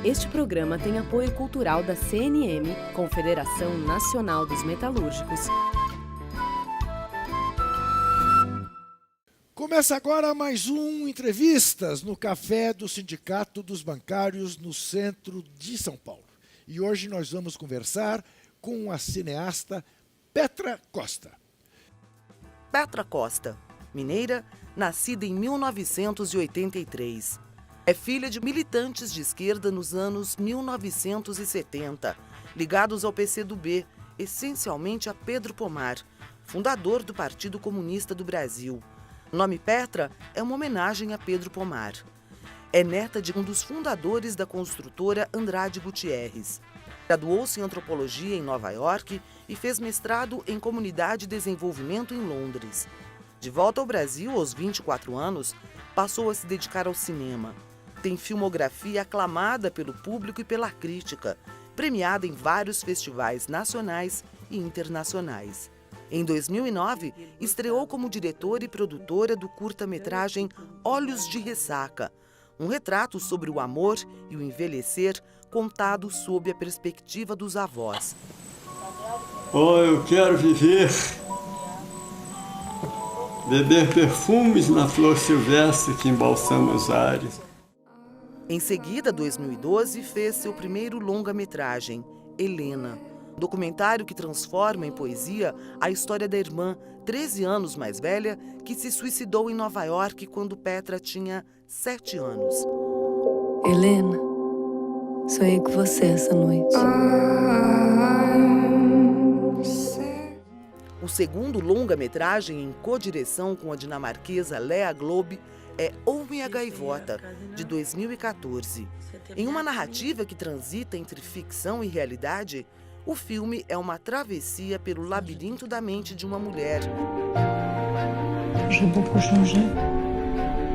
Este programa tem apoio cultural da CNM, Confederação Nacional dos Metalúrgicos. Começa agora mais um Entrevistas no Café do Sindicato dos Bancários no centro de São Paulo. E hoje nós vamos conversar com a cineasta Petra Costa. Petra Costa, mineira, nascida em 1983. É filha de militantes de esquerda nos anos 1970, ligados ao PCdoB, essencialmente a Pedro Pomar, fundador do Partido Comunista do Brasil. O nome Petra é uma homenagem a Pedro Pomar. É neta de um dos fundadores da construtora Andrade Gutierrez. Graduou-se em antropologia em Nova York e fez mestrado em comunidade e desenvolvimento em Londres. De volta ao Brasil aos 24 anos, passou a se dedicar ao cinema. Tem filmografia aclamada pelo público e pela crítica, premiada em vários festivais nacionais e internacionais. Em 2009, estreou como diretora e produtora do curta-metragem Olhos de Ressaca, um retrato sobre o amor e o envelhecer contado sob a perspectiva dos avós. Oh, eu quero viver, beber perfumes na flor silvestre que embalsama os ares. Em seguida, 2012, fez seu primeiro longa-metragem, Helena, documentário que transforma em poesia a história da irmã, 13 anos mais velha, que se suicidou em Nova York quando Petra tinha 7 anos. Helena, sonhei com você essa noite. O segundo longa-metragem em codireção com a dinamarquesa Lea Globe é Homem a Gaivota, de 2014. Em uma narrativa que transita entre ficção e realidade, o filme é uma travessia pelo labirinto da mente de uma mulher. J'ai beaucoup changé.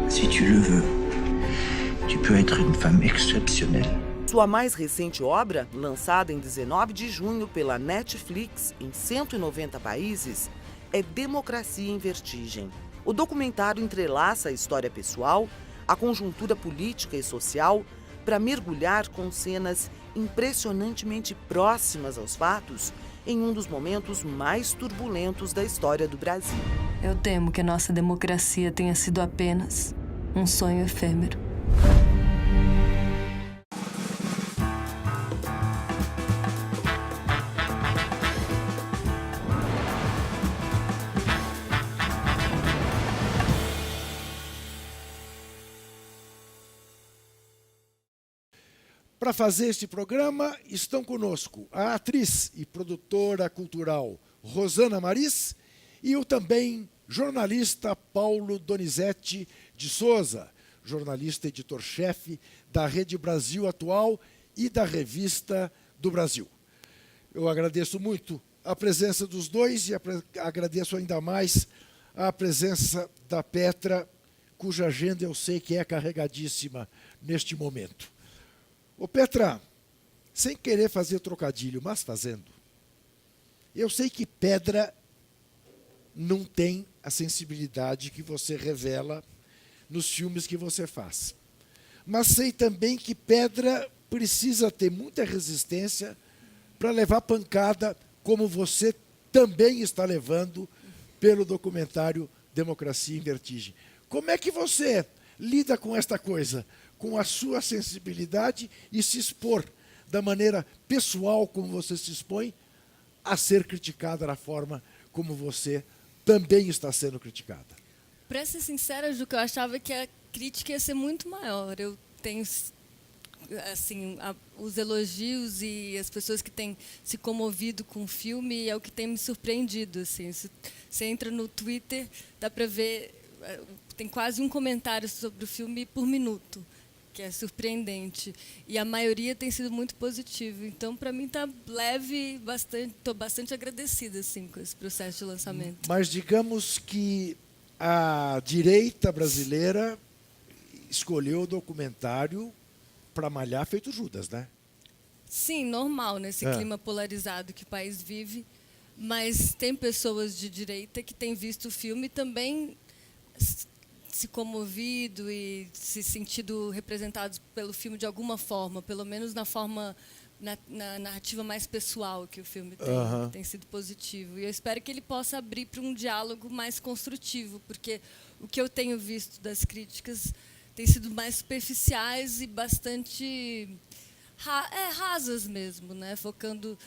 Si tu le veux, tu peux être une femme exceptionnelle. Sua mais recente obra, lançada em 19 de junho pela Netflix em 190 países, é Democracia em Vertigem. O documentário entrelaça a história pessoal, a conjuntura política e social, para mergulhar com cenas impressionantemente próximas aos fatos em um dos momentos mais turbulentos da história do Brasil. Eu temo que a nossa democracia tenha sido apenas um sonho efêmero. Para fazer este programa, estão conosco a atriz e produtora cultural Rosana Maris e o também jornalista Paulo Donizete de Souza, jornalista editor-chefe da Rede Brasil Atual e da Revista do Brasil. Eu agradeço muito a presença dos dois e agradeço ainda mais a presença da Petra, cuja agenda eu sei que é carregadíssima neste momento. Ô Petra, sem querer fazer trocadilho, mas fazendo, eu sei que pedra não tem a sensibilidade que você revela nos filmes que você faz. Mas sei também que pedra precisa ter muita resistência para levar pancada, como você também está levando pelo documentário Democracia em Vertigem. Como é que você lida com esta coisa? Com a sua sensibilidade e se expor da maneira pessoal como você se expõe a ser criticada da forma como você também está sendo criticada. Para ser sincera, Juca, eu achava que a crítica ia ser muito maior. Eu tenho, assim, os elogios e as pessoas que têm se comovido com o filme é o que tem me surpreendido. Assim. Você entra no Twitter, dá para ver, tem quase um comentário sobre o filme por minuto, que é surpreendente. E a maioria tem sido muito positivo. Então, para mim, está leve, estou bastante agradecida assim, com esse processo de lançamento. Mas digamos que a direita brasileira escolheu o documentário para malhar feito Judas, né? Sim, normal, nesse clima polarizado que o país vive. Mas tem pessoas de direita que têm visto o filme e também se comovido e se sentido representados pelo filme de alguma forma, pelo menos na narrativa mais pessoal que o filme tem, que tem sido positivo. E eu espero que ele possa abrir para um diálogo mais construtivo, porque o que eu tenho visto das críticas tem sido mais superficiais e bastante rasas mesmo, né? Focando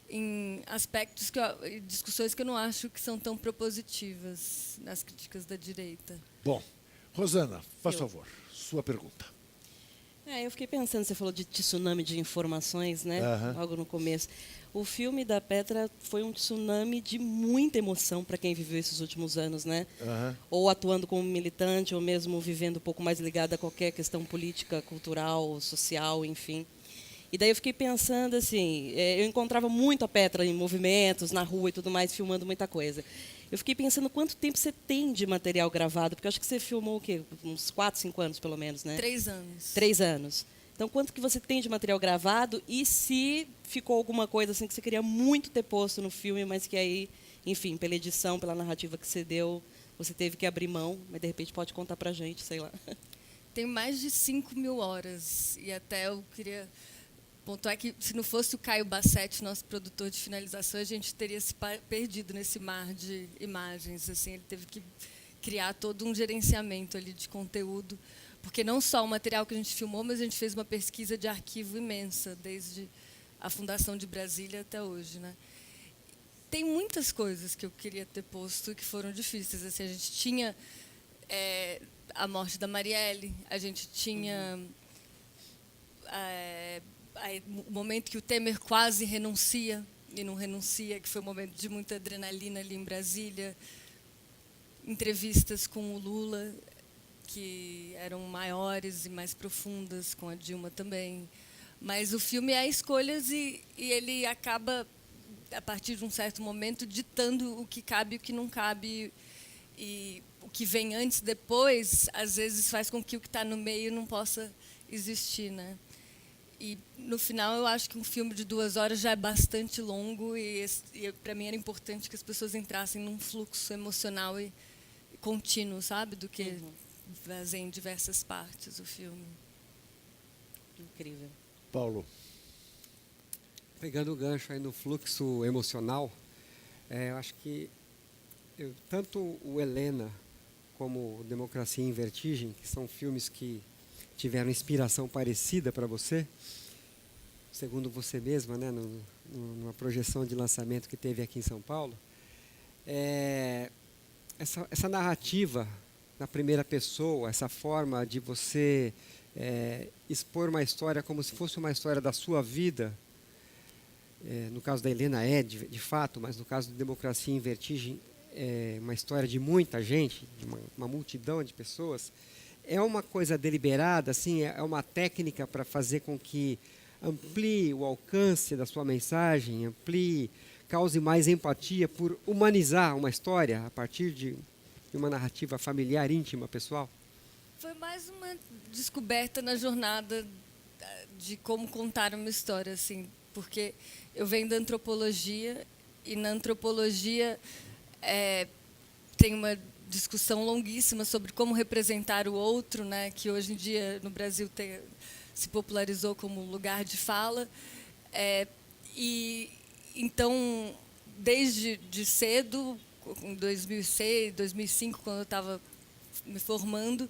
em aspectos e discussões que eu não acho que são tão propositivas nas críticas da direita. Bom, Rosana, faz favor, sua pergunta. Eu fiquei pensando, você falou de tsunami de informações, né? Logo no começo. O filme da Petra foi um tsunami de muita emoção para quem viveu esses últimos anos, né? Ou atuando como militante, ou mesmo vivendo um pouco mais ligado a qualquer questão política, cultural, social, enfim. E daí eu fiquei pensando assim, eu encontrava muito a Petra em movimentos, na rua e tudo mais, filmando muita coisa. Eu fiquei pensando quanto tempo você tem de material gravado, porque eu acho que você filmou o quê? Uns 4, 5 anos, pelo menos, né? 3 anos. 3 anos. Então, quanto que você tem de material gravado e se ficou alguma coisa assim que você queria muito ter posto no filme, mas que aí, enfim, pela edição, pela narrativa que você deu, você teve que abrir mão, mas de repente pode contar pra gente, sei lá. Tem mais de 5.000 horas e até eu queria pontuar que se não fosse o Caio Bassetti, nosso produtor de finalização, a gente teria se perdido nesse mar de imagens. Assim, ele teve que criar todo um gerenciamento ali de conteúdo, porque não só o material que a gente filmou, mas a gente fez uma pesquisa de arquivo imensa, desde a fundação de Brasília até hoje, né? Tem muitas coisas que eu queria ter posto que foram difíceis. Assim, a gente tinha a morte da Marielle, a gente tinha o momento que o Temer quase renuncia, e não renuncia, que foi um momento de muita adrenalina ali em Brasília, entrevistas com o Lula, que eram maiores e mais profundas, com a Dilma também. Mas o filme é escolhas e ele acaba, a partir de um certo momento, ditando o que cabe e o que não cabe. E o que vem antes, depois, às vezes faz com que o que está no meio não possa existir, né? E, no final, eu acho que um filme de 2 horas já é bastante longo e para mim, era importante que as pessoas entrassem num fluxo emocional e contínuo, sabe? Do que fazer em diversas partes o filme. Incrível. Paulo. Pegando o gancho aí no fluxo emocional, eu acho que tanto o Helena como o Democracia em Vertigem, que são filmes que tiveram inspiração parecida para você, segundo você mesma, né, numa projeção de lançamento que teve aqui em São Paulo, essa narrativa na primeira pessoa, essa forma de você expor uma história como se fosse uma história da sua vida, no caso da Helena de fato, mas no caso do Democracia em Vertigem, uma história de muita gente, de uma multidão de pessoas, é uma coisa deliberada, assim, é uma técnica para fazer com que amplie o alcance da sua mensagem, cause mais empatia por humanizar uma história a partir de uma narrativa familiar, íntima, pessoal? Foi mais uma descoberta na jornada de como contar uma história, assim, porque eu venho da antropologia e na antropologia tem uma discussão longuíssima sobre como representar o outro, né, que hoje em dia no Brasil se popularizou como lugar de fala. E então, desde cedo, em 2006, 2005, quando eu estava me formando,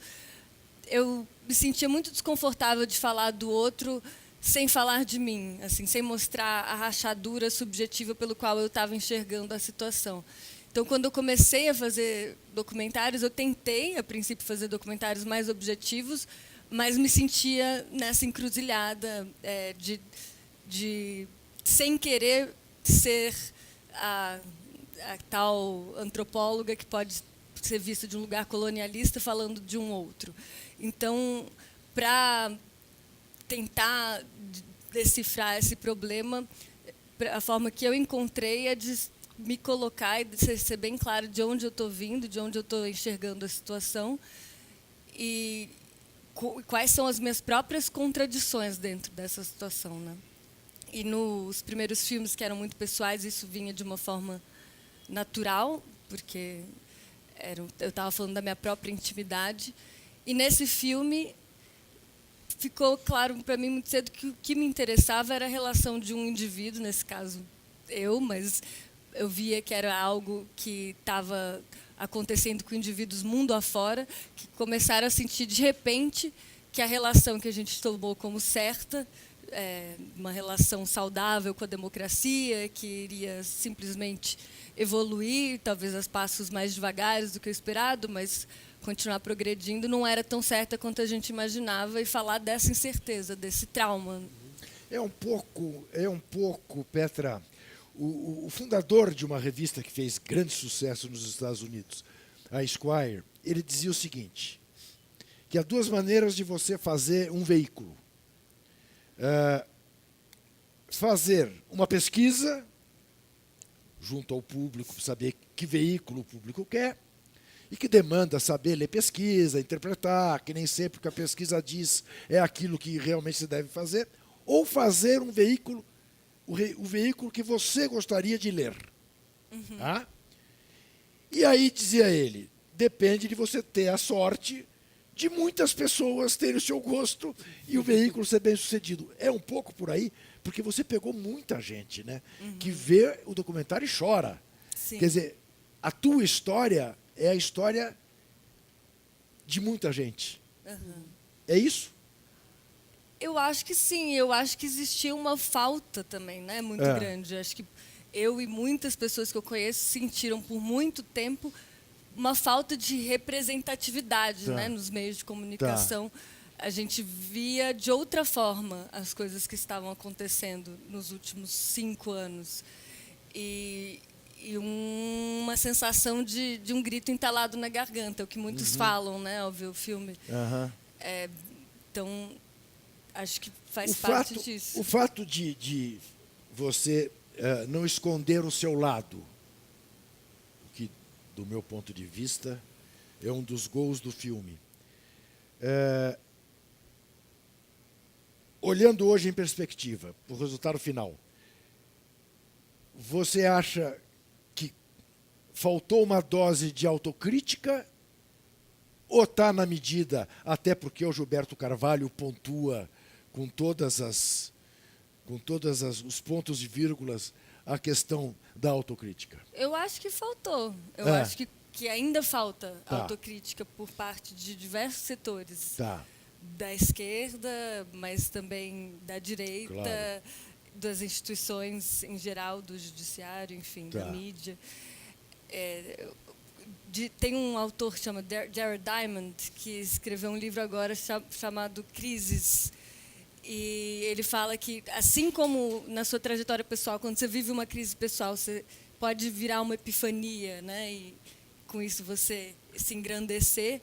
eu me sentia muito desconfortável de falar do outro sem falar de mim, assim, sem mostrar a rachadura subjetiva pelo qual eu estava enxergando a situação. Então, quando eu comecei a fazer documentários, eu tentei, a princípio, fazer documentários mais objetivos, mas me sentia nessa encruzilhada de sem querer ser a tal antropóloga que pode ser vista de um lugar colonialista falando de um outro. Então, para tentar decifrar esse problema, a forma que eu encontrei é de me colocar e ser bem claro de onde eu estou vindo, de onde eu estou enxergando a situação e quais são as minhas próprias contradições dentro dessa situação, né? E nos primeiros filmes, que eram muito pessoais, isso vinha de uma forma natural, porque eu estava falando da minha própria intimidade. E nesse filme ficou claro para mim muito cedo que o que me interessava era a relação de um indivíduo, nesse caso eu, mas eu via que era algo que estava acontecendo com indivíduos mundo afora, que começaram a sentir de repente que a relação que a gente tomou como certa, uma relação saudável com a democracia, que iria simplesmente evoluir, talvez a passos mais devagares do que o esperado, mas continuar progredindo, não era tão certa quanto a gente imaginava, e falar dessa incerteza, desse trauma. É um pouco, Petra, o fundador de uma revista que fez grande sucesso nos Estados Unidos, a Esquire, ele dizia o seguinte, que há duas maneiras de você fazer um veículo. Fazer uma pesquisa junto ao público, para saber que veículo o público quer, e que demanda saber ler pesquisa, interpretar, que nem sempre o que a pesquisa diz é aquilo que realmente se deve fazer, ou fazer um veículo, o veículo que você gostaria de ler. Uhum. Tá? E aí, dizia ele, depende de você ter a sorte de muitas pessoas terem o seu gosto e o veículo ser bem sucedido. É um pouco por aí, porque você pegou muita gente, né, que vê o documentário e chora. Sim. Quer dizer, a tua história é a história de muita gente. Uhum. É isso? Eu acho que sim, eu acho que existia uma falta também, né, muito grande. Acho que eu e muitas pessoas que eu conheço sentiram por muito tempo uma falta de representatividade, né, nos meios de comunicação. A gente via de outra forma as coisas que estavam acontecendo nos últimos 5 anos. E uma sensação de um grito entalado na garganta, o que muitos falam, né, ao ver o filme. Então, acho que faz parte disso. O fato de você não esconder o seu lado, o que, do meu ponto de vista, é um dos gols do filme. Olhando hoje em perspectiva, o resultado final, você acha que faltou uma dose de autocrítica ou está na medida, até porque o Gilberto Carvalho pontua com todos os pontos e vírgulas a questão da autocrítica? Eu acho que faltou. Eu acho que ainda falta autocrítica por parte de diversos setores. Da esquerda, mas também da direita, das instituições em geral, do judiciário, enfim, da mídia. Tem um autor que chama Jared Diamond, que escreveu um livro agora chamado Crises. E ele fala que, assim como na sua trajetória pessoal, quando você vive uma crise pessoal, você pode virar uma epifania, né? E com isso você se engrandecer.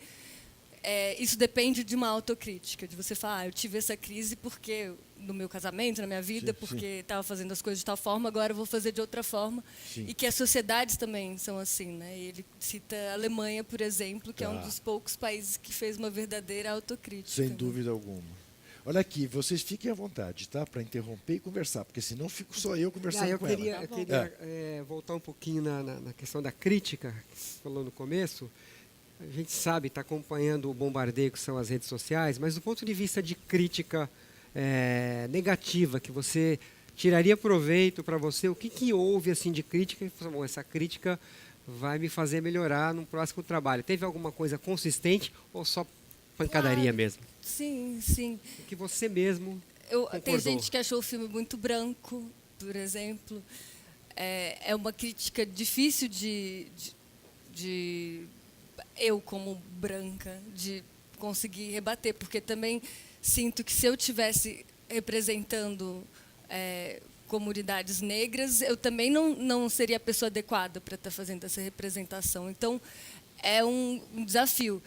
Isso depende de uma autocrítica, de você falar, eu tive essa crise porque no meu casamento, na minha vida, porque estava fazendo as coisas de tal forma, agora eu vou fazer de outra forma. E que as sociedades também são assim, né? E ele cita a Alemanha, por exemplo, que é um dos poucos países que fez uma verdadeira autocrítica. Sem dúvida alguma. Olha aqui, vocês fiquem à vontade, tá? Para interromper e conversar, porque senão fico só eu conversando com ela. Eu queria voltar um pouquinho na questão da crítica, que você falou no começo. A gente sabe, está acompanhando o bombardeio que são as redes sociais, mas do ponto de vista de crítica negativa, que você tiraria proveito para você, o que houve assim, de crítica? E, bom, essa crítica vai me fazer melhorar no próximo trabalho. Teve alguma coisa consistente ou só pancadaria mesmo? Sim, sim. O que você mesmo concordou? Tem gente que achou o filme muito branco, por exemplo. É uma crítica difícil de eu, como branca, de conseguir rebater, porque também sinto que se eu estivesse representando comunidades negras, eu também não seria a pessoa adequada para estar fazendo essa representação. Então, é um desafio.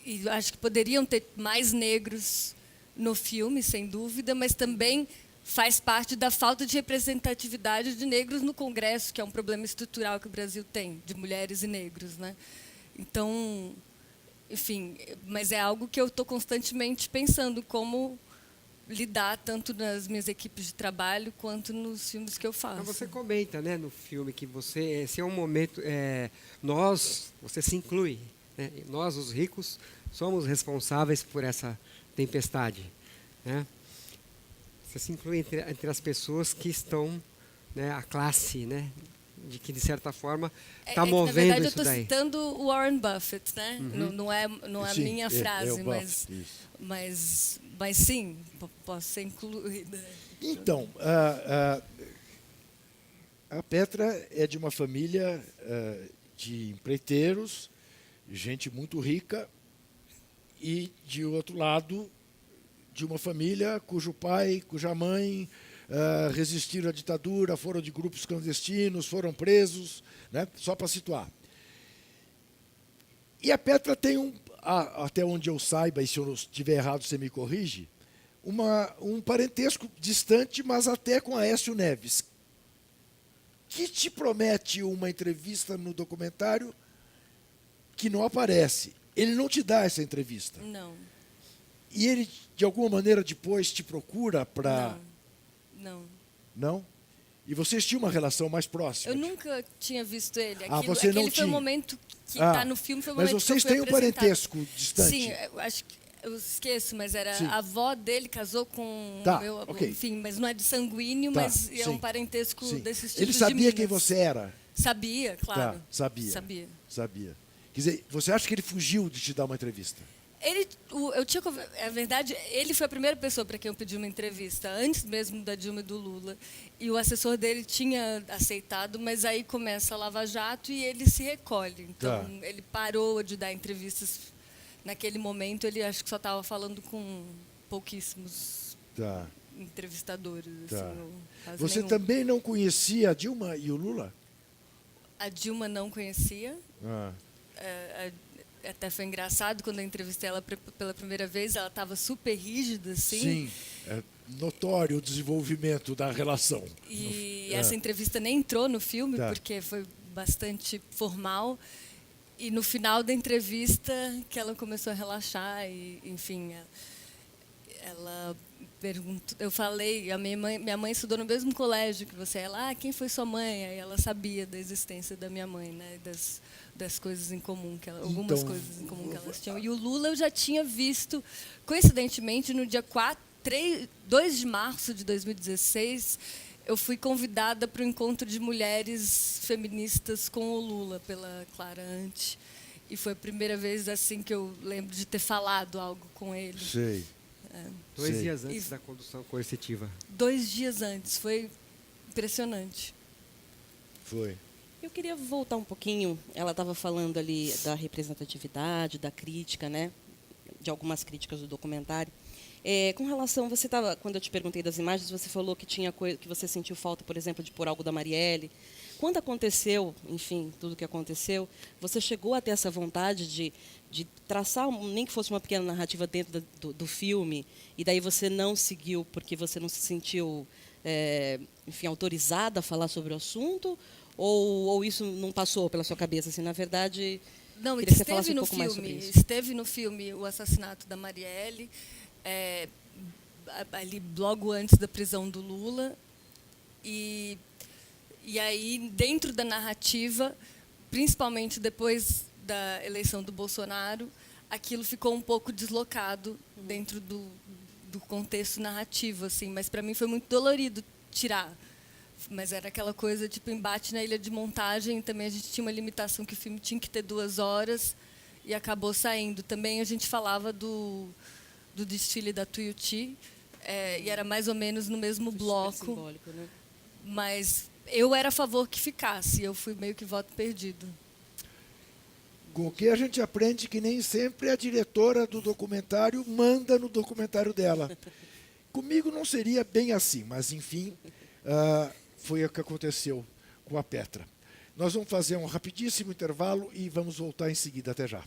E acho que poderiam ter mais negros no filme, sem dúvida, mas também faz parte da falta de representatividade de negros no Congresso, que é um problema estrutural que o Brasil tem, de mulheres e negros, né? Então, enfim, mas é algo que eu estou constantemente pensando, como lidar tanto nas minhas equipes de trabalho quanto nos filmes que eu faço. Você comenta, né, no filme que esse é um momento, você se inclui, né? Nós, os ricos, somos responsáveis por essa tempestade, né? Você se inclui entre as pessoas que estão, né, a classe, né, de que de certa forma está movendo na verdade, isso eu daí. estou citando o Warren Buffett, né? Não é a Sim, minha frase, Buffett, mas sim, posso ser incluída. Então, a Petra é de uma família de empreiteiros, gente muito rica, e, de outro lado, de uma família cujo pai, cuja mãe resistiram à ditadura, foram de grupos clandestinos, foram presos, né? Só para situar. E a Petra tem, até onde eu saiba, e se eu estiver errado você me corrige, um parentesco distante, mas até com Aécio Neves, que te promete uma entrevista no documentário que não aparece. Ele não te dá essa entrevista. Não. E ele, de alguma maneira, depois te procura para... Não. Não? E vocês tinham uma relação mais próxima? Eu nunca tinha visto ele. Você não aquele foi tinha. O momento que está no filme, foi o mas momento vocês que eu fui têm um apresentado. parentesco distante? Sim, eu acho que eu esqueço, mas era Sim. a avó dele casou com ok. enfim, mas não é de sanguíneo, mas é um parentesco desses tipos Ele sabia quem você era? Sabia, claro. Sabia. Quer dizer, você acha que ele fugiu de te dar uma entrevista? É verdade, ele foi a primeira pessoa para quem eu pedi uma entrevista, antes mesmo da Dilma e do Lula. E o assessor dele tinha aceitado, mas aí começa a Lava Jato e ele se recolhe. Então, ele parou de dar entrevistas. Naquele momento, ele acho que só estava falando com pouquíssimos entrevistadores. Assim, você nenhum. também não conhecia a Dilma e o Lula? A Dilma não conhecia. Até foi engraçado, quando eu entrevistei ela pela primeira vez, ela estava super rígida, assim. Sim, é notório o desenvolvimento da relação. E essa entrevista nem entrou no filme, porque foi bastante formal. E no final da entrevista, que ela começou a relaxar, e, enfim, ela perguntou, eu falei, minha mãe estudou no mesmo colégio que você. Ela, quem foi sua mãe? Aí ela sabia da existência da minha mãe, né? Das coisas em comum, algumas coisas em comum que elas tinham. E o Lula eu já tinha visto, coincidentemente, no dia 2 de março de 2016, eu fui convidada para o encontro de mulheres feministas com o Lula, pela Clara Ante. E foi a primeira vez assim que eu lembro de ter falado algo com ele. Sei. 2 dias antes da condução coercitiva. 2 dias antes. Foi impressionante. Foi. Eu queria voltar um pouquinho. Ela estava falando ali da representatividade, da crítica, né? De algumas críticas do documentário. Com relação, quando eu te perguntei das imagens, você falou que que você sentiu falta, por exemplo, de pôr algo da Marielle. Quando aconteceu, enfim, tudo que aconteceu, você chegou a ter essa vontade de traçar, nem que fosse uma pequena narrativa dentro do filme, e daí você não seguiu porque você não se sentiu, enfim, autorizada a falar sobre o assunto? Ou isso não passou pela sua cabeça? Assim, na verdade, não, queria que você falasse um pouco mais sobre isso. Esteve no filme o assassinato da Marielle, ali logo antes da prisão do Lula, e aí dentro da narrativa, principalmente depois da eleição do Bolsonaro, aquilo ficou um pouco deslocado dentro do contexto narrativo, assim, mas para mim foi muito dolorido tirar. Mas era aquela coisa tipo embate na ilha de montagem, também a gente tinha uma limitação que o filme tinha que ter 2 horas e acabou saindo. Também a gente falava do desfile da Tuiuti, e era mais ou menos no mesmo bloco. Simbólico, né? Mas eu era a favor que ficasse, eu fui meio que voto perdido. Com o que a gente aprende que nem sempre a diretora do documentário manda no documentário dela. Comigo não seria bem assim, mas, enfim, foi o que aconteceu com a Petra. Nós vamos fazer um rapidíssimo intervalo e vamos voltar em seguida. Até já.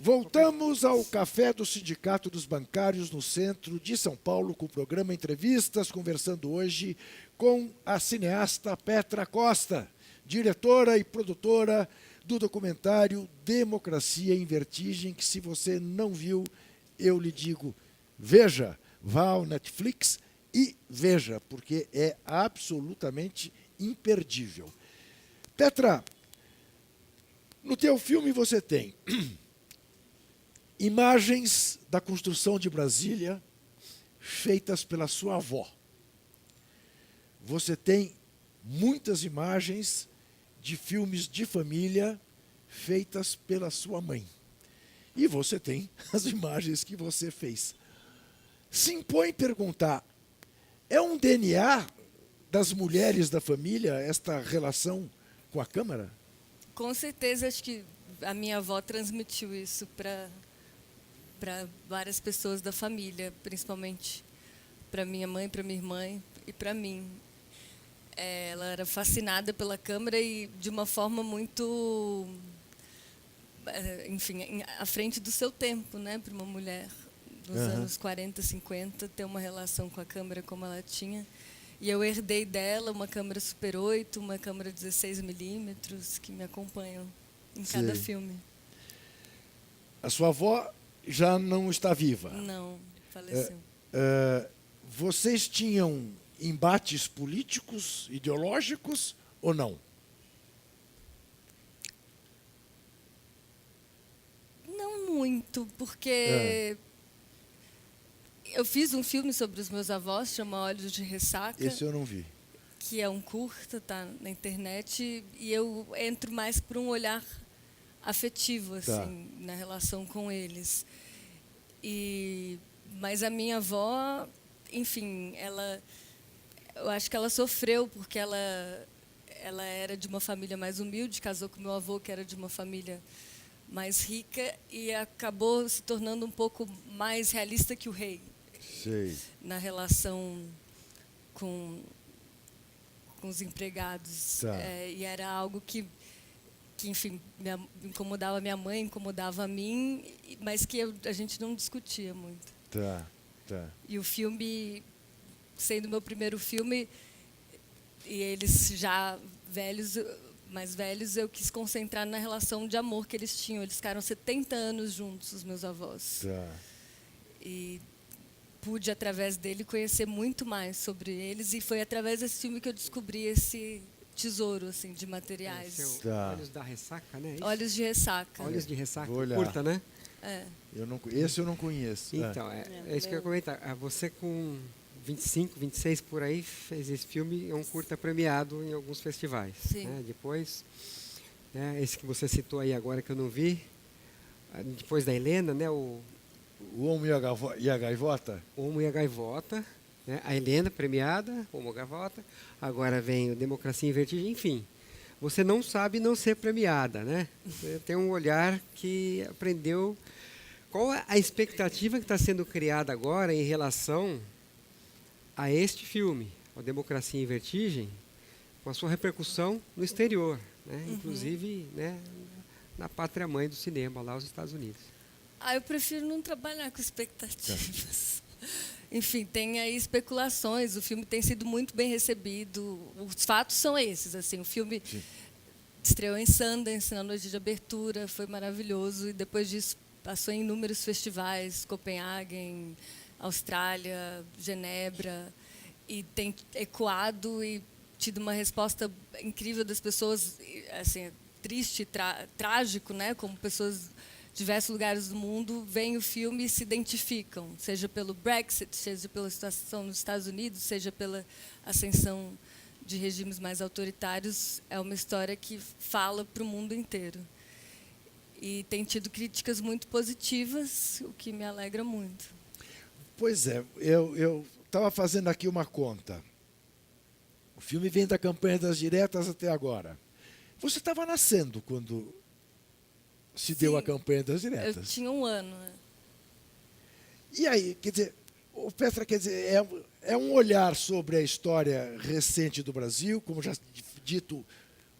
Voltamos ao Café do Sindicato dos Bancários no centro de São Paulo com o programa Entrevistas, conversando hoje com a cineasta Petra Costa, diretora e produtora do documentário Democracia em Vertigem, que se você não viu, eu lhe digo, veja, vá ao Netflix e veja, porque é absolutamente imperdível. Petra, no teu filme você tem imagens da construção de Brasília feitas pela sua avó. Você tem muitas imagens de filmes de família feitas pela sua mãe. E você tem as imagens que você fez. Se impõe perguntar, é um DNA das mulheres da família esta relação com a Câmara? Com certeza, acho que a minha avó transmitiu isso para várias pessoas da família, principalmente para minha mãe, para minha irmã e para mim. Ela era fascinada pela Câmara e de uma forma muito, enfim, à frente do seu tempo, né, para uma mulher nos anos 40, 50, ter uma relação com a Câmara como ela tinha. E eu herdei dela uma câmera Super 8, uma câmera 16mm, que me acompanham em cada filme. A sua avó já não está viva? Não, faleceu. Vocês tinham embates políticos, ideológicos ou não? Não muito, porque eu fiz um filme sobre os meus avós, chama Olhos de Ressaca. Esse eu não vi. Que é um curta, tá na internet, e eu entro mais por um olhar afetivo, assim, na relação com eles. Mas a minha avó, enfim, eu acho que ela sofreu porque ela era de uma família mais humilde, casou com meu avô, que era de uma família mais rica, e acabou se tornando um pouco mais realista que o rei. Sei. Na relação com os empregados. E era algo que enfim, incomodava minha mãe, incomodava a mim, mas que a gente não discutia muito. Tá. E o filme, sendo meu primeiro filme, e eles já mais velhos, eu quis concentrar na relação de amor que eles tinham. Eles ficaram 70 anos juntos, os meus avós. Tá. E pude, através dele, conhecer muito mais sobre eles, e foi através desse filme que eu descobri esse tesouro, assim, de materiais. Olhos da Ressaca, né? Olhos de Ressaca. Olhos de Ressaca, Olhar. curta, né? Esse eu não conheço. Então, é isso que eu ia comentar. Você com 25, 26 por aí, fez esse filme, é um curta premiado em alguns festivais. Sim. Né? Depois, esse que você citou aí agora, que eu não vi, depois da Helena, né? O Homo e a Gaivota? O Homo e a Gaivota. Né? A Helena, premiada, Homo e a Gaivota. Agora vem o Democracia em Vertigem, enfim. Você não sabe não ser premiada, né? Você tem um olhar que aprendeu. Qual é a expectativa que está sendo criada agora em relação a este filme, a Democracia em Vertigem, com a sua repercussão no exterior, né? Inclusive, né, na pátria-mãe do cinema, lá nos Estados Unidos? Eu prefiro não trabalhar com expectativas. Enfim, tem aí especulações. O filme tem sido muito bem recebido. Os fatos são esses. Assim, o filme estreou em Sundance, na noite de abertura, foi maravilhoso. E depois disso passou em inúmeros festivais, Copenhague, Austrália, Genebra, e tem ecoado e tido uma resposta incrível das pessoas, assim, triste, trágico, né? Como pessoas de diversos lugares do mundo veem o filme e se identificam, seja pelo Brexit, seja pela situação nos Estados Unidos, seja pela ascensão de regimes mais autoritários. É uma história que fala para o mundo inteiro. E tem tido críticas muito positivas, o que me alegra muito. Pois é, eu estava fazendo aqui uma conta. O filme vem da campanha das diretas até agora. Você estava nascendo quando se deu a campanha das diretas. Eu tinha 1 ano. Né? E aí, quer dizer, Petra, quer dizer, é um olhar sobre a história recente do Brasil, como já dito,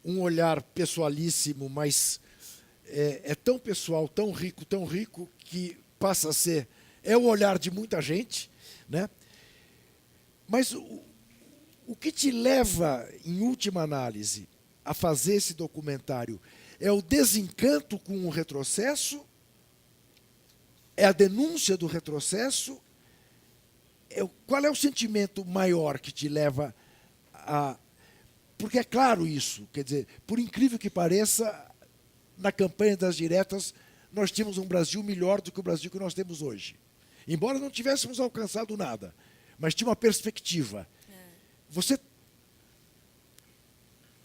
um olhar pessoalíssimo, mas é tão pessoal, tão rico, que passa a ser... É o olhar de muita gente, né? Mas o que te leva, em última análise, a fazer esse documentário é o desencanto com o retrocesso? É a denúncia do retrocesso? Qual é o sentimento maior que te leva a... Porque é claro isso, quer dizer, por incrível que pareça, na campanha das diretas, nós tínhamos um Brasil melhor do que o Brasil que nós temos hoje. Embora não tivéssemos alcançado nada, mas tinha uma perspectiva. Você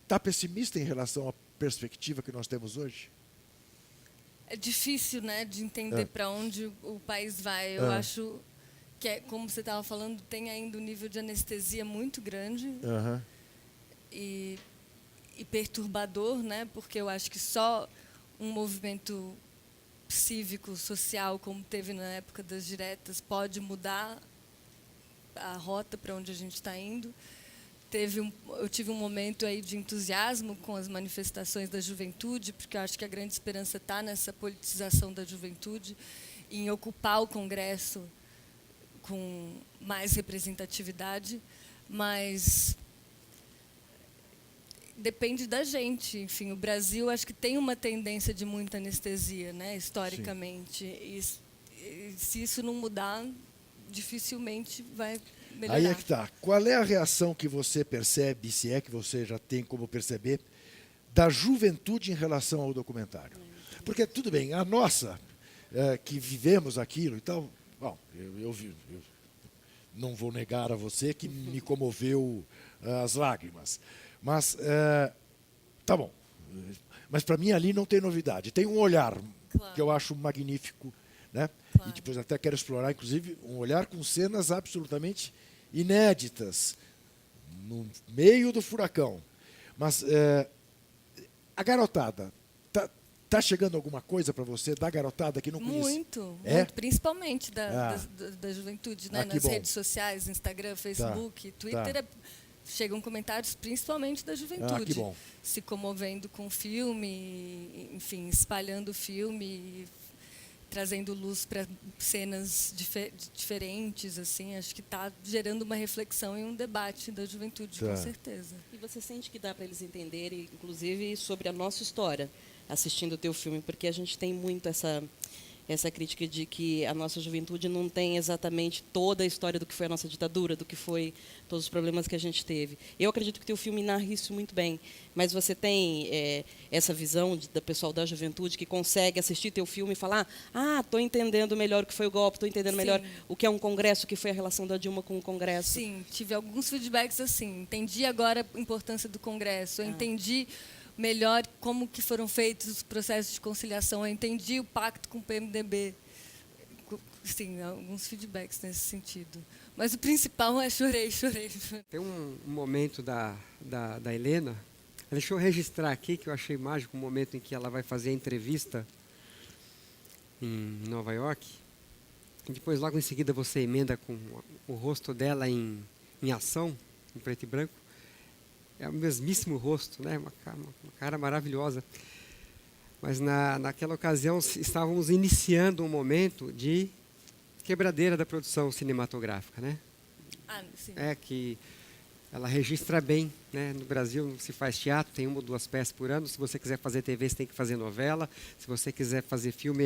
está pessimista em relação à perspectiva que nós temos hoje? É difícil, né, de entender para onde o país vai. Eu acho que, como você estava falando, tem ainda um nível de anestesia muito grande e perturbador, né, porque eu acho que só um movimento cívico, social, como teve na época das diretas, pode mudar a rota para onde a gente está indo. Eu tive um momento aí de entusiasmo com as manifestações da juventude, porque eu acho que a grande esperança está nessa politização da juventude, em ocupar o Congresso com mais representatividade, mas depende da gente. Enfim, o Brasil acho que tem uma tendência de muita anestesia, né, historicamente. E se isso não mudar, dificilmente vai melhorar. Aí é que está. Qual é a reação que você percebe, se é que você já tem como perceber, da juventude em relação ao documentário? Porque, tudo bem, a nossa, que vivemos aquilo e tal, bom, eu não vou negar a você que me comoveu as lágrimas. Mas, tá bom. Mas, para mim, ali não tem novidade. Tem um olhar que eu acho magnífico, né? E depois até quero explorar, inclusive, um olhar com cenas absolutamente inéditas, no meio do furacão. Mas a garotada, tá chegando alguma coisa para você da garotada que não conhece? Muito, principalmente da juventude, né? Nas redes sociais, Instagram, Facebook, Twitter, chegam comentários principalmente da juventude, se comovendo com o filme, enfim, espalhando o filme, trazendo luz para cenas diferentes, assim. Acho que está gerando uma reflexão e um debate da juventude, com certeza. E você sente que dá para eles entenderem, inclusive, sobre a nossa história, assistindo o teu filme, porque a gente tem muito essa crítica de que a nossa juventude não tem exatamente toda a história do que foi a nossa ditadura, do que foi todos os problemas que a gente teve. Eu acredito que o teu filme narra isso muito bem, mas você tem essa visão do pessoal da juventude que consegue assistir teu filme e falar: estou entendendo melhor o que foi o golpe, estou entendendo melhor o que é um congresso, o que foi a relação da Dilma com o congresso. Sim, tive alguns feedbacks assim. Entendi agora a importância do congresso, eu entendi melhor como que foram feitos os processos de conciliação. Eu entendi o pacto com o PMDB. Sim, alguns feedbacks nesse sentido. Mas o principal é chorei. Tem um momento da Helena, deixa eu registrar aqui, que eu achei mágico, um momento em que ela vai fazer a entrevista em Nova York, e depois logo em seguida você emenda com o rosto dela em ação, em preto e branco. É o mesmíssimo rosto, né? Uma cara maravilhosa. Mas naquela ocasião estávamos iniciando um momento de quebradeira da produção cinematográfica, né? Sim. Que ela registra bem, né? No Brasil não se faz teatro, tem 1 ou 2 peças por ano. Se você quiser fazer TV, você tem que fazer novela. Se você quiser fazer filme,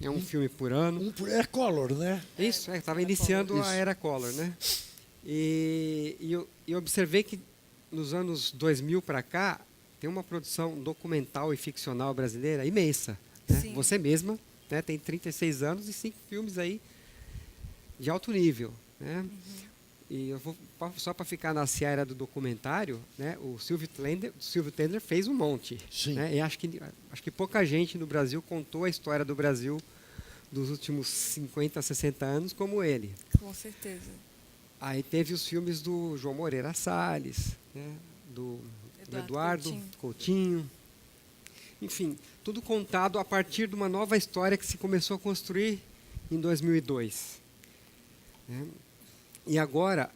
é um filme por ano. É Collor, né? Isso, estava iniciando a era Collor, né? E eu observei que nos anos 2000 para cá, tem uma produção documental e ficcional brasileira imensa. Né? Você mesma, né, tem 36 anos e 5 filmes aí de alto nível. Né? E eu vou, só para ficar na seara do documentário, né, o Silvio Tendler fez um monte. Né? E acho que pouca gente no Brasil contou a história do Brasil dos últimos 50, 60 anos como ele. Com certeza. Aí teve os filmes do João Moreira Salles, né? do Eduardo Coutinho. Enfim, tudo contado a partir de uma nova história que se começou a construir em 2002. Né? E agora,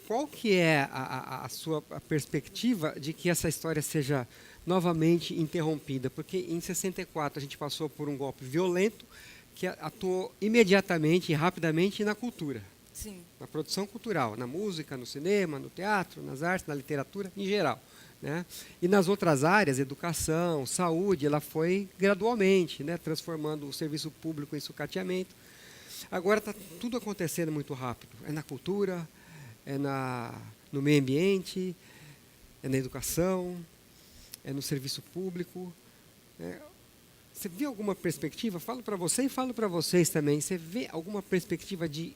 qual que é a sua perspectiva de que essa história seja novamente interrompida? Porque em 64 a gente passou por um golpe violento que atuou imediatamente e rapidamente na cultura. Sim. Na produção cultural, na música, no cinema, no teatro, nas artes, na literatura, em geral. Né? E nas outras áreas, educação, saúde, ela foi gradualmente, né, transformando o serviço público em sucateamento. Agora está tudo acontecendo muito rápido. É na cultura, é no meio ambiente, é na educação, é no serviço público. Você vê alguma perspectiva? Falo para você e falo para vocês também. Você vê alguma perspectiva de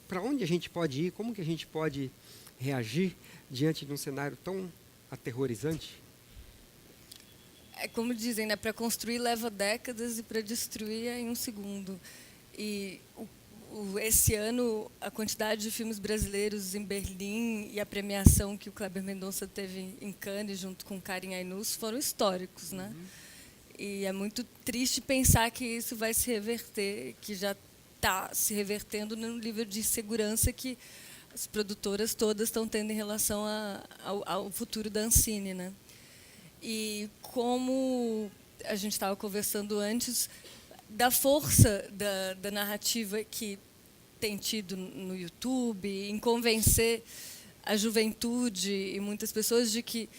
para onde a gente pode ir, como que a gente pode reagir diante de um cenário tão aterrorizante? É como dizem, né? Para construir leva décadas e para destruir é em um segundo. E esse ano, a quantidade de filmes brasileiros em Berlim e a premiação que o Kleber Mendonça teve em Cannes, junto com Karin Ainus, foram históricos. Né? E é muito triste pensar que isso vai se reverter, que já está se revertendo no nível de segurança que as produtoras todas estão tendo em relação ao futuro da Ancine. Né? E como a gente estava conversando antes, da força da narrativa que tem tido no YouTube, em convencer a juventude e muitas pessoas de que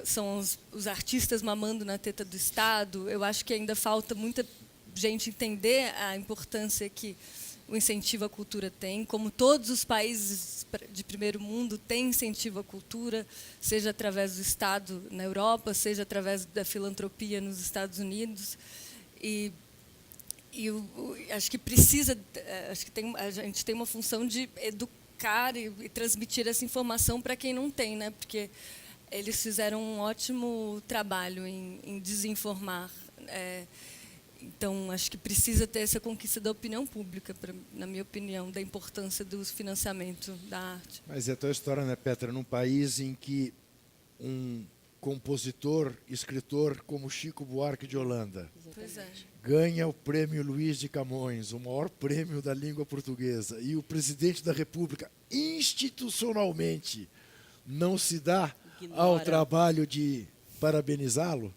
são os artistas mamando na teta do Estado. Eu acho que ainda falta muita gente entender a importância que o incentivo à cultura tem, como todos os países de primeiro mundo têm incentivo à cultura, seja através do Estado na Europa, seja através da filantropia nos Estados Unidos. E acho que a gente tem uma função de educar e transmitir essa informação para quem não tem, né? Porque eles fizeram um ótimo trabalho em desinformar. Então, acho que precisa ter essa conquista da opinião pública, na minha opinião, da importância do financiamento da arte. Mas é a tua história, né, Petra? Num país em que um compositor, escritor como Chico Buarque de Holanda ganha o prêmio Luiz de Camões, o maior prêmio da língua portuguesa, e o presidente da República institucionalmente não se dá ao trabalho de parabenizá-lo,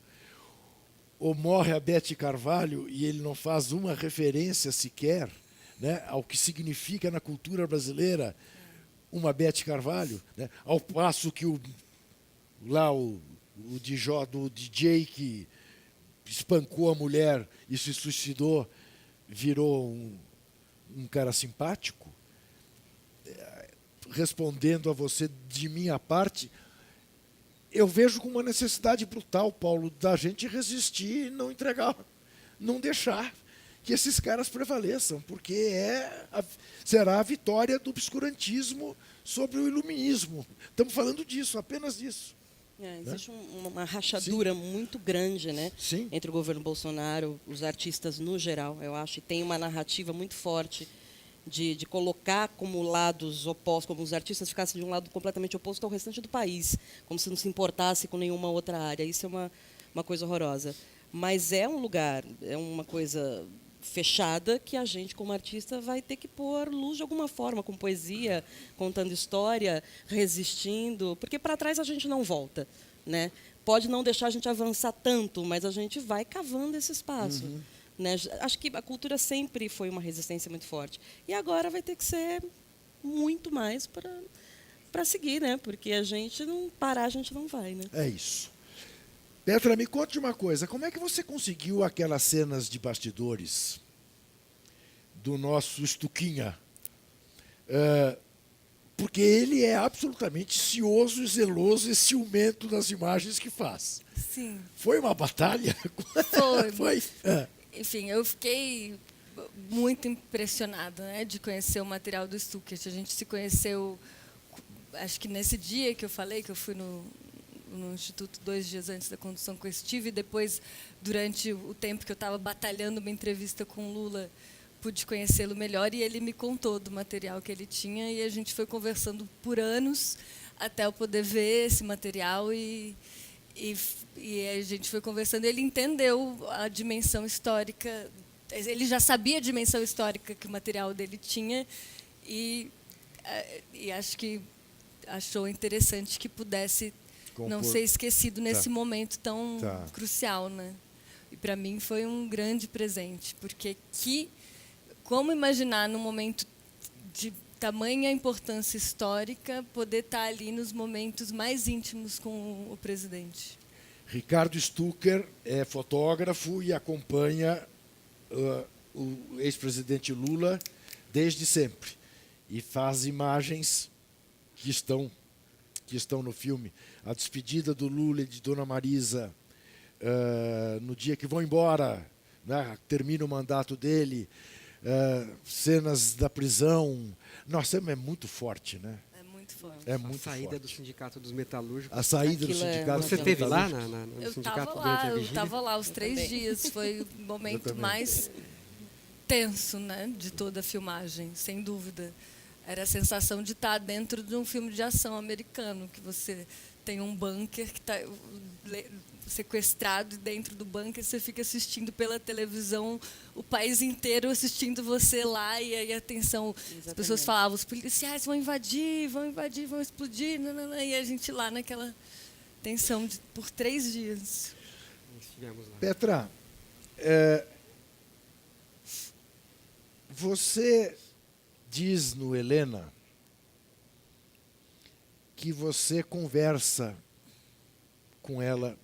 ou morre a Bete Carvalho e ele não faz uma referência sequer, né, ao que significa na cultura brasileira uma Bete Carvalho, né, ao passo que o DJ que espancou a mulher e se suicidou virou um cara simpático. Respondendo a você de minha parte, eu vejo como uma necessidade brutal, Paulo, da gente resistir e não entregar, não deixar que esses caras prevaleçam, porque será a vitória do obscurantismo sobre o iluminismo. Estamos falando disso, apenas disso. Existe uma rachadura muito grande, né, entre o governo Bolsonaro, os artistas no geral, eu acho, e tem uma narrativa muito forte de colocar como lados opostos, como os artistas ficassem de um lado completamente oposto ao restante do país, como se não se importasse com nenhuma outra área. Isso é uma coisa horrorosa. Mas é um lugar, é uma coisa fechada que a gente, como artista, vai ter que pôr luz de alguma forma, com poesia, contando história, resistindo, porque para trás a gente não volta, né? Pode não deixar a gente avançar tanto, mas a gente vai cavando esse espaço. Né? Acho que a cultura sempre foi uma resistência muito forte. E agora vai ter que ser muito mais para seguir, né? Porque a gente não parar, a gente não vai. Né? É isso. Petra, me conte uma coisa. Como é que você conseguiu aquelas cenas de bastidores do nosso Stuquinha? Porque ele é absolutamente cioso, zeloso e ciumento das imagens que faz. Sim. Foi uma batalha? Foi. Enfim, eu fiquei muito impressionada, né, de conhecer o material do Stuckert. A gente se conheceu, acho que nesse dia que eu falei, que eu fui no Instituto 2 dias antes da condução com o Steve, e depois, durante o tempo que eu estava batalhando uma entrevista com o Lula, pude conhecê-lo melhor, e ele me contou do material que ele tinha, e a gente foi conversando por anos até eu poder ver esse material, e a gente foi conversando, ele entendeu a dimensão histórica, ele já sabia a dimensão histórica que o material dele tinha, e E acho que achou interessante que pudesse não ser esquecido nesse momento tão crucial, né? E para mim foi um grande presente, porque como imaginar num momento de tamanha importância histórica poder estar ali nos momentos mais íntimos com o presidente. Ricardo Stucker é fotógrafo e acompanha o ex-presidente Lula desde sempre e faz imagens que estão no filme. A despedida do Lula e de Dona Marisa no dia que vão embora, né, termina o mandato dele, cenas da prisão. Nossa, é muito forte, né? É muito forte. É muito a saída forte. do Sindicato dos Metalúrgicos. A saída do Sindicato Você dos esteve lá Metalúrgicos? no Eu sindicato estava durante a lá, vigília? eu estava lá os 3 dias. Foi o momento mais tenso, né, de toda a filmagem, sem dúvida. Era a sensação de estar dentro de um filme de ação americano, que você tem um bunker que está sequestrado, e dentro do bunker você fica assistindo pela televisão o país inteiro assistindo você lá, e aí a tensão. Exatamente. As pessoas falavam, os policiais vão invadir, vão explodir, e a gente lá naquela tensão por 3 dias. Petra, você diz no Helena que você conversa com ela,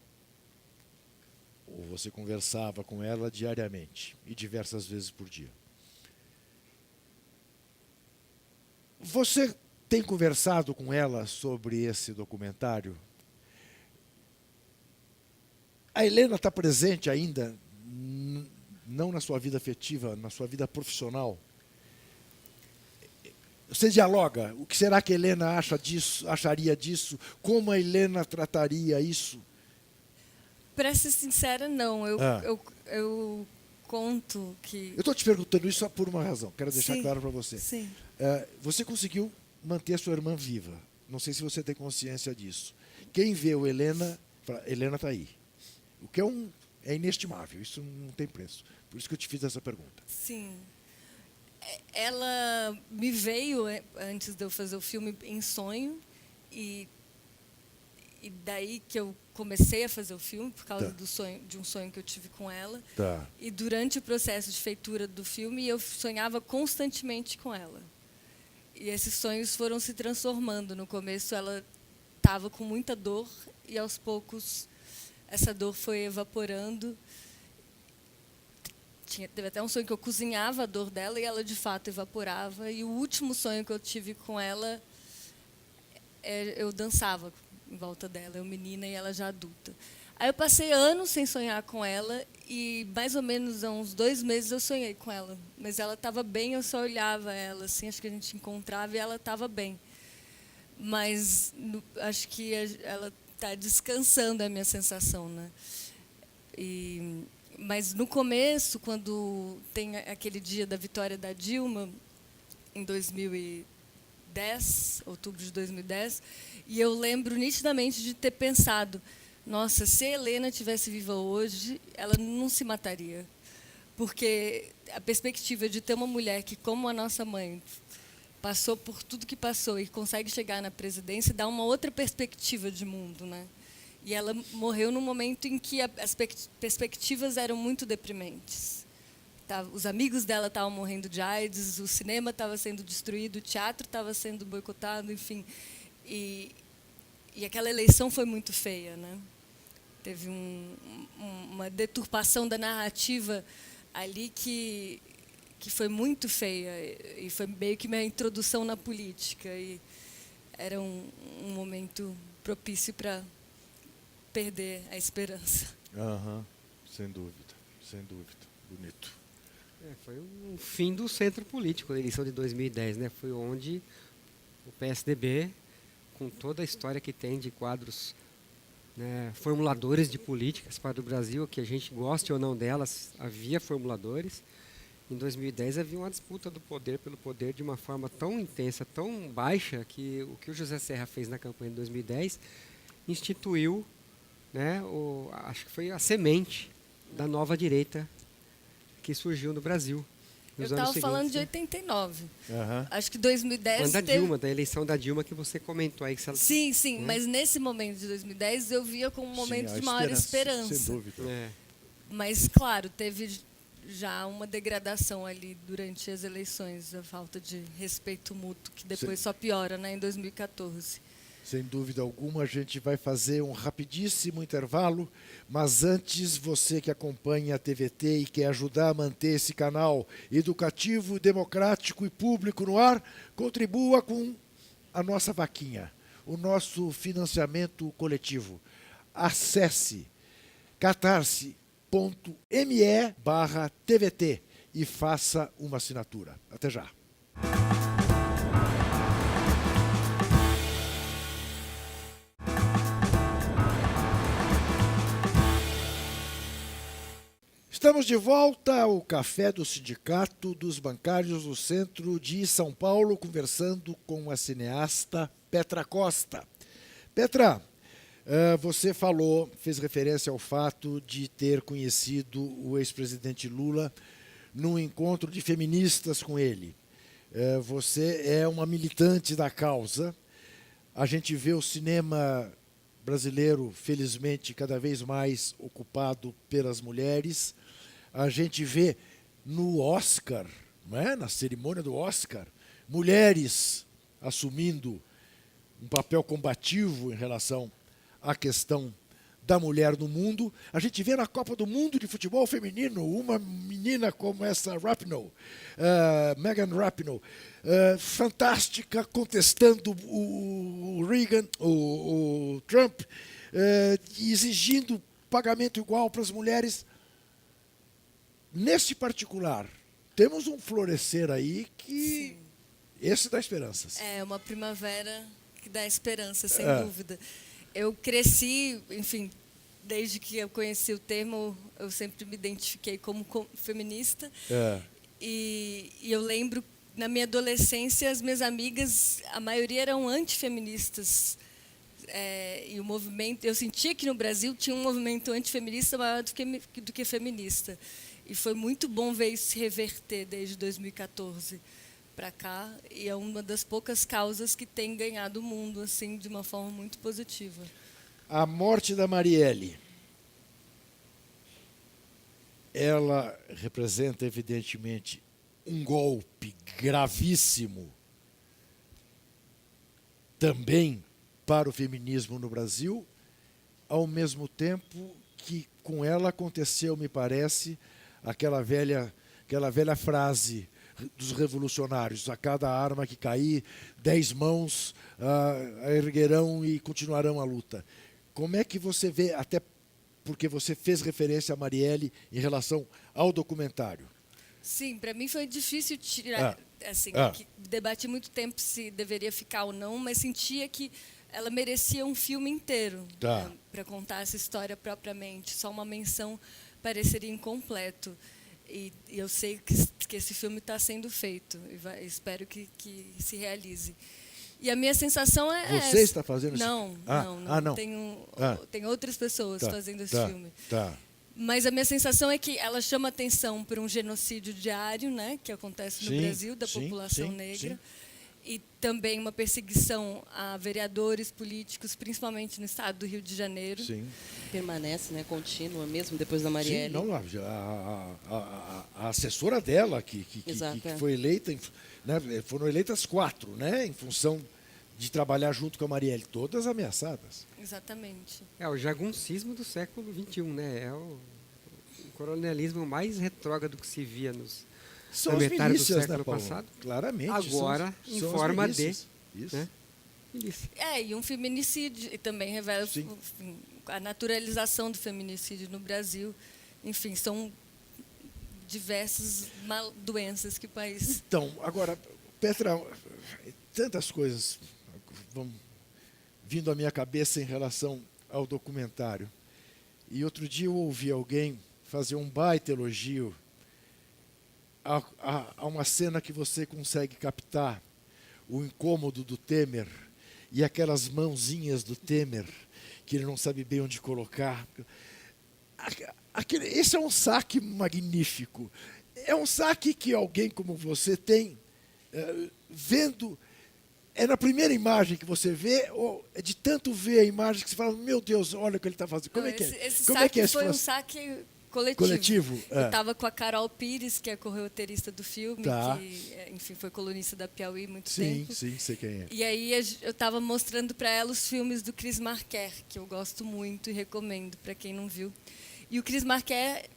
ou você conversava com ela diariamente e diversas vezes por dia. Você tem conversado com ela sobre esse documentário? A Helena está presente ainda, não na sua vida afetiva, na sua vida profissional? Você dialoga? O que será que a Helena acharia disso? Como a Helena trataria isso? Para ser sincera, não. Eu conto que... Eu estou te perguntando isso só por uma razão. Quero deixar Sim, claro para você. Sim. Você conseguiu manter a sua irmã viva. Não sei se você tem consciência disso. Quem vê o Helena, fala, Helena está aí. O que é inestimável. Isso não tem preço. Por isso que eu te fiz essa pergunta. Sim. Ela me veio, antes de eu fazer o filme, em sonho, e daí que eu comecei a fazer o filme, por causa de um sonho que eu tive com ela. E durante o processo de feitura do filme, eu sonhava constantemente com ela. E esses sonhos foram se transformando. No começo, ela estava com muita dor, e aos poucos essa dor foi evaporando. Teve até um sonho que eu cozinhava a dor dela e ela, de fato, evaporava. E o último sonho que eu tive com ela, eu dançava em volta dela, eu menina e ela já adulta. Aí eu passei anos sem sonhar com ela e, mais ou menos, há uns 2 meses eu sonhei com ela. Mas ela estava bem, eu só olhava ela, assim, acho que a gente encontrava e ela estava bem. Mas acho que ela está descansando, é a minha sensação, né? Mas no começo, quando tem aquele dia da vitória da Dilma, em 2010, outubro de 2010, e eu lembro nitidamente de ter pensado, nossa, se a Helena estivesse viva hoje, ela não se mataria. Porque a perspectiva de ter uma mulher que, como a nossa mãe, passou por tudo que passou e consegue chegar na presidência, dá uma outra perspectiva de mundo, né? E ela morreu num momento em que as perspectivas eram muito deprimentes. Os amigos dela estavam morrendo de AIDS, o cinema estava sendo destruído, o teatro estava sendo boicotado, enfim. E aquela eleição foi muito feia, né? Teve uma deturpação da narrativa ali que foi muito feia, e foi meio que minha introdução na política. E era um momento propício para perder a esperança. Sem dúvida, sem dúvida. Bonito. Foi um fim do centro político, a eleição de 2010, né? Foi onde o PSDB, com toda a história que tem de quadros, né, formuladores de políticas para o Brasil, que a gente goste ou não delas, havia formuladores. Em 2010 havia uma disputa do poder pelo poder de uma forma tão intensa, tão baixa, que o que o José Serra fez na campanha de 2010 instituiu, né, acho que foi a semente da nova direita que surgiu no Brasil. Eu estava falando de 89. Acho que 2010 Quando a Dilma, da eleição da Dilma que você comentou aí. Que ela... Sim, mas nesse momento de 2010 eu via como um momento de maior esperança. Sem dúvida. Mas, claro, teve já uma degradação ali durante as eleições, a falta de respeito mútuo, que depois só piora, né, em 2014. Sem dúvida alguma, a gente vai fazer um rapidíssimo intervalo, mas antes, você que acompanha a TVT e quer ajudar a manter esse canal educativo, democrático e público no ar, contribua com a nossa vaquinha, o nosso financiamento coletivo. Acesse catarse.me/TVT e faça uma assinatura. Até já. Estamos de volta ao Café do Sindicato dos Bancários do Centro de São Paulo, conversando com a cineasta Petra Costa. Petra, você fez referência ao fato de ter conhecido o ex-presidente Lula num encontro de feministas com ele. Você é uma militante da causa. A gente vê o cinema brasileiro, felizmente, cada vez mais ocupado pelas mulheres. A gente vê no Oscar, não é? Na cerimônia do Oscar, mulheres assumindo um papel combativo em relação à questão da mulher no mundo. A gente vê na Copa do Mundo de futebol feminino uma menina como essa Rapinoe, Megan Rapinoe, fantástica, contestando o Reagan, o Trump, exigindo pagamento igual para as mulheres. Nesse particular, temos um florescer aí que esse dá esperanças. É uma primavera que dá esperança, sem dúvida. Eu cresci, enfim, desde que eu conheci o termo, eu sempre me identifiquei como feminista. E eu lembro, na minha adolescência, as minhas amigas, a maioria eram antifeministas. E o movimento, eu sentia que no Brasil tinha um movimento antifeminista maior do que feminista. E foi muito bom ver isso se reverter desde 2014 para cá. E é uma das poucas causas que tem ganhado o mundo assim, de uma forma muito positiva. A morte da Marielle, ela representa, evidentemente, um golpe gravíssimo também para o feminismo no Brasil, ao mesmo tempo que com ela aconteceu, me parece, aquela velha frase dos revolucionários: a cada arma que cair, 10 mãos a erguerão e continuarão a luta. Como é que você vê, até porque você fez referência a Marielle em relação ao documentário? Sim, para mim foi difícil tirar, que debati muito tempo se deveria ficar ou não, mas sentia que ela merecia um filme inteiro para contar essa história propriamente. Só uma menção pareceria incompleto. E eu sei que esse filme está sendo feito. E espero que se realize. E a minha sensação é Você está fazendo isso? Não. Não. Tem outras pessoas fazendo esse filme. Tá. Mas a minha sensação é que ela chama atenção para um genocídio diário, né, que acontece no Brasil, da população negra. E também uma perseguição a vereadores políticos, principalmente no estado do Rio de Janeiro. Permanece, né, contínua, mesmo depois da Marielle. Sim, não, a assessora dela, que foi eleita, né, foram eleitas 4, né, em função de trabalhar junto com a Marielle, todas ameaçadas. Exatamente. É o jaguncismo do século XXI, né? É o coronelismo mais retrógrado que se via São na as metade do milícias, século né, Paulo? passado. Claramente. Agora, em forma de... Né? E um feminicídio, e também revela a naturalização do feminicídio no Brasil. Enfim, são diversas doenças que o país... Então, agora, Petra, tantas coisas vão vindo à minha cabeça em relação ao documentário. E outro dia eu ouvi alguém fazer um baita elogio a uma cena que você consegue captar o incômodo do Temer e aquelas mãozinhas do Temer que ele não sabe bem onde colocar. Esse é um saque magnífico. É um saque que alguém como você tem, vendo... É na primeira imagem que você vê, ou é de tanto ver a imagem que você fala, meu Deus, olha o que ele está fazendo. Como é que é? Esse Como saque é que é foi um saque coletivo. Coletivo? Eu estava com a Carol Pires, que é corroteirista do filme, que, enfim, foi colunista da Piauí há muito tempo. Sim, sei quem é. E aí eu estava mostrando para ela os filmes do Chris Marker, que eu gosto muito e recomendo para quem não viu. E o Chris Marker,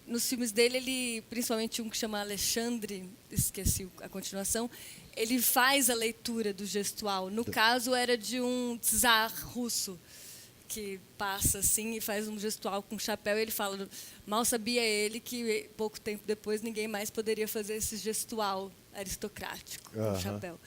nos filmes dele, ele, principalmente um que chama Alexandre, esqueci a continuação, ele faz a leitura do gestual. No caso, era de um czar russo, que passa assim e faz um gestual com chapéu. E ele fala, mal sabia ele que, pouco tempo depois, ninguém mais poderia fazer esse gestual aristocrático com chapéu.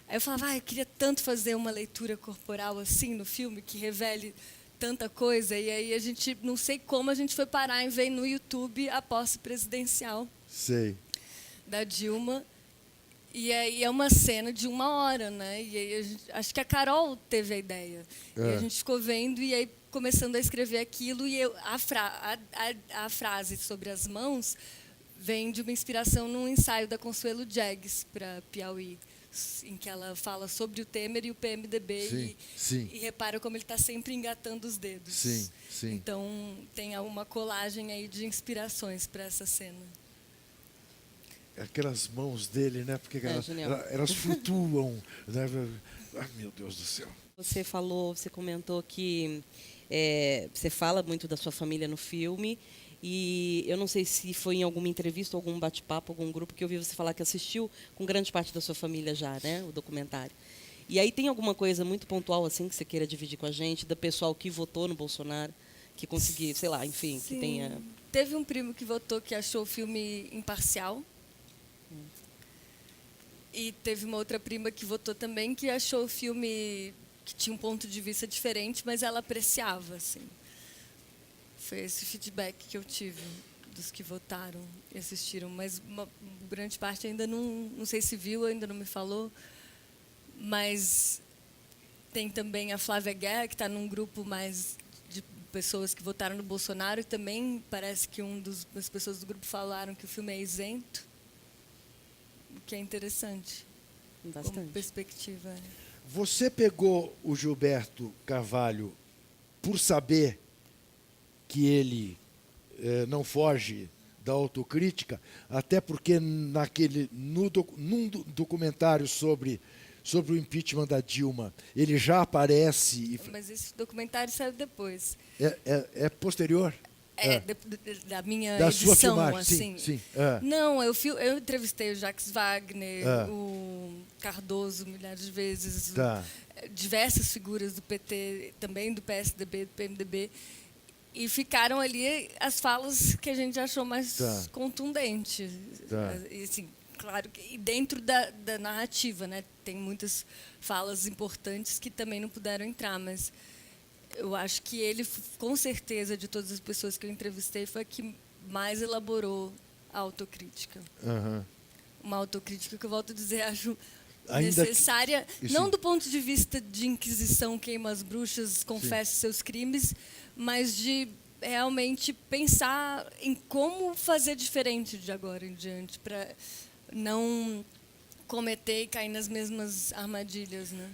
Aí eu falava, eu queria tanto fazer uma leitura corporal assim no filme, que revele tanta coisa. E aí a gente, não sei como, a gente foi parar em ver no YouTube a posse presidencial da Dilma. E aí é uma cena de 1 hora, né? E aí acho que a Carol teve a ideia. E a gente ficou vendo e aí começando a escrever aquilo. E a frase sobre as mãos vem de uma inspiração num ensaio da Consuelo Jagues para Piauí, em que ela fala sobre o Temer e o PMDB e repara como ele está sempre engatando os dedos. Então tem uma colagem aí de inspirações para essa cena. Aquelas mãos dele, né? Porque elas flutuam. Né? Ai, meu Deus do céu. Você comentou que você fala muito da sua família no filme. E eu não sei se foi em alguma entrevista, algum bate-papo, algum grupo, que eu vi você falar que assistiu com grande parte da sua família já, né? O documentário. E aí tem alguma coisa muito pontual assim que você queira dividir com a gente, do pessoal que votou no Bolsonaro, que conseguiu, sei lá, enfim, que tenha... Teve um primo que votou que achou o filme imparcial. E teve uma outra prima que votou também que achou o filme que tinha um ponto de vista diferente, mas ela apreciava, assim. Foi esse feedback que eu tive dos que votaram e assistiram, mas uma grande parte ainda não sei se viu, ainda não me falou, mas tem também a Flávia Guerra, que está num grupo mais de pessoas que votaram no Bolsonaro, e também parece que das pessoas do grupo falaram que o filme é isento, o que é interessante. Bastante. Como perspectiva. Você pegou o Gilberto Carvalho por saber que ele não foge da autocrítica, até porque num documentário sobre o impeachment da Dilma, ele já aparece... Mas esse documentário saiu depois. É posterior? Da minha da edição, sua filmagem, assim. Sim. Não, eu entrevistei o Jacques Wagner, o Cardoso milhares de vezes, diversas figuras do PT, também do PSDB, do PMDB, e ficaram ali as falas que a gente achou mais contundentes. E, assim, claro que dentro da narrativa, né, tem muitas falas importantes que também não puderam entrar, mas eu acho que ele, com certeza, de todas as pessoas que eu entrevistei, foi a que mais elaborou a autocrítica. Uma autocrítica que, eu volto a dizer, acho necessária, não do ponto de vista de Inquisição, queima as bruxas, confesse seus crimes, mas de realmente pensar em como fazer diferente de agora em diante, para não cometer e cair nas mesmas armadilhas, né?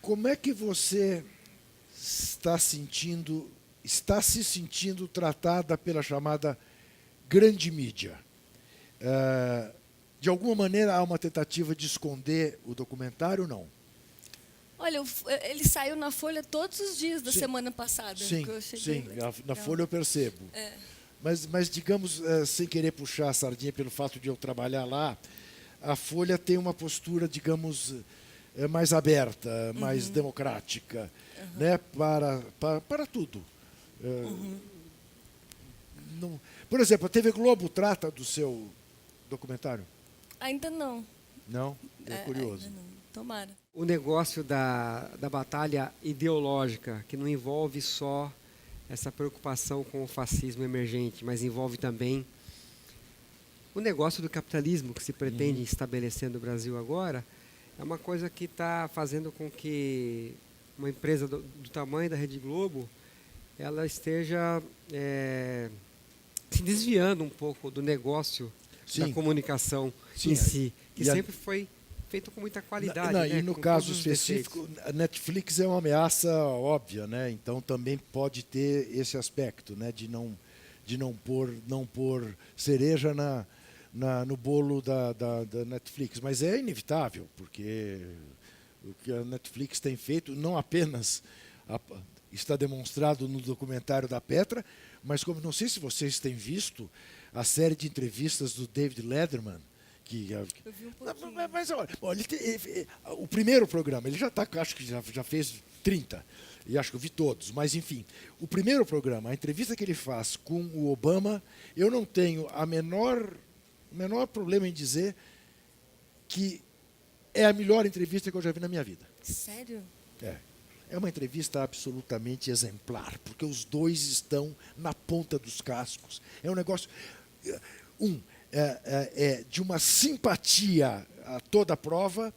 Como é que você está se sentindo tratada pela chamada grande mídia? De alguma maneira há uma tentativa de esconder o documentário ou não? Olha, ele saiu na Folha todos os dias da semana passada. Sim, que eu achei na Folha eu percebo. Mas digamos, sem querer puxar a sardinha pelo fato de eu trabalhar lá, a Folha tem uma postura, digamos, mais aberta, mais democrática, né, para tudo. Não, por exemplo, a TV Globo trata do seu documentário? Ainda não. Não? É curioso. Ainda não. Tomara. O negócio da batalha ideológica, que não envolve só essa preocupação com o fascismo emergente, mas envolve também o negócio do capitalismo que se pretende estabelecer no Brasil agora, é uma coisa que está fazendo com que uma empresa do tamanho da Rede Globo ela esteja se desviando um pouco do negócio da comunicação em si, que sempre foi feito com muita qualidade. E no caso específico, a Netflix é uma ameaça óbvia, né? Então também pode ter esse aspecto, né? De não pôr cereja no bolo da Netflix. Mas é inevitável, porque o que a Netflix tem feito não apenas está demonstrado no documentário da Petra, mas como não sei se vocês têm visto a série de entrevistas do David Letterman, eu vi um pouquinho. Mas olha, o primeiro programa, ele já está, acho que já fez 30, e acho que eu vi todos, mas enfim, o primeiro programa, a entrevista que ele faz com o Obama, eu não tenho o menor problema em dizer que é a melhor entrevista que eu já vi na minha vida. Sério? É uma entrevista absolutamente exemplar, porque os dois estão na ponta dos cascos. É um negócio... de uma simpatia a toda prova